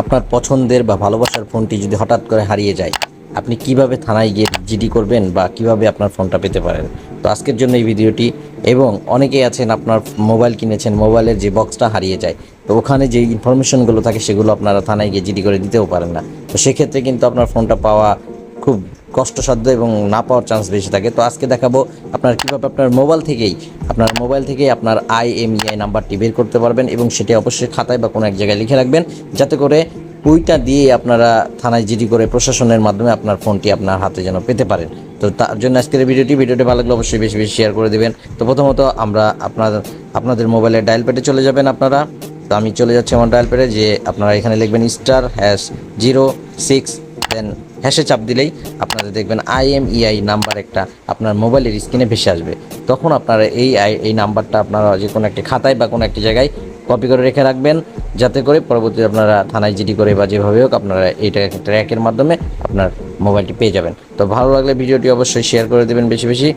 আপনার পছন্দের বা ভালোবাসার ফোনটি যদি হঠাৎ করে হারিয়ে যায়, আপনি কিভাবে থানায় গিয়ে জিডি করবেন বা কিভাবে আপনার ফোনটা পেতে পারেন। তো আজকের জন্য এই ভিডিওটি। এবং অনেকেই আছেন আপনার মোবাইল কিনেছেন, মোবাইলের যে বক্সটা হারিয়ে যায়, তো ওখানে যে ইনফরমেশনগুলো থাকে সেগুলো আপনারা থানায় গিয়ে জিডি করে দিতেও পারেন না। তো সেক্ষেত্রে কিন্তু আপনার ফোনটা পাওয়া খুব কষ্টসাধ্য এবং না পাওয়ার চান্স বেশি থাকে। তো আজকে দেখাবো আপনার কীভাবে আপনার মোবাইল থেকেই আপনার IMEI নাম্বারটি বের করতে পারবেন, এবং সেটি অবশ্যই খাতায় বা কোনো এক জায়গায় লিখে রাখবেন, যাতে করে ওইটা দিয়ে আপনারা থানায় জিডি করে প্রশাসনের মাধ্যমে আপনার ফোনটি আপনার হাতে যেন পেতে পারেন। তো তার জন্য আজকের ভিডিওটি ভালো লাগলে অবশ্যই বেশি বেশি শেয়ার করে দেবেন। তো প্রথমত আমরা আপনাদের মোবাইলের ডায়াল প্যাডে চলে যাবেন আপনারা। তো আমি চলে যাচ্ছি আমার ডায়াল প্যাডে, যে আপনারা এখানে লিখবেন *#06, দেন হ্যাশে চাপ দিলেই আপনারা দেখবেন IMEI নাম্বার একটা আপনার মোবাইলের স্ক্রিনে ভেসে আসবে। তখন আপনারা এই নাম্বারটা আপনারা যে কোনো একটি খাতায় বা কোনো একটি জায়গায় কপি করে রেখে রাখবেন, যাতে করে পরবর্তীতে আপনারা থানায় জিডি করে বা যেভাবে হোক আপনারা এইটা একটা ট্র্যাকের মাধ্যমে আপনার মোবাইলটি পেয়ে যাবেন। তো ভালো লাগলে ভিডিওটি অবশ্যই শেয়ার করে দেবেন বেশি বেশি।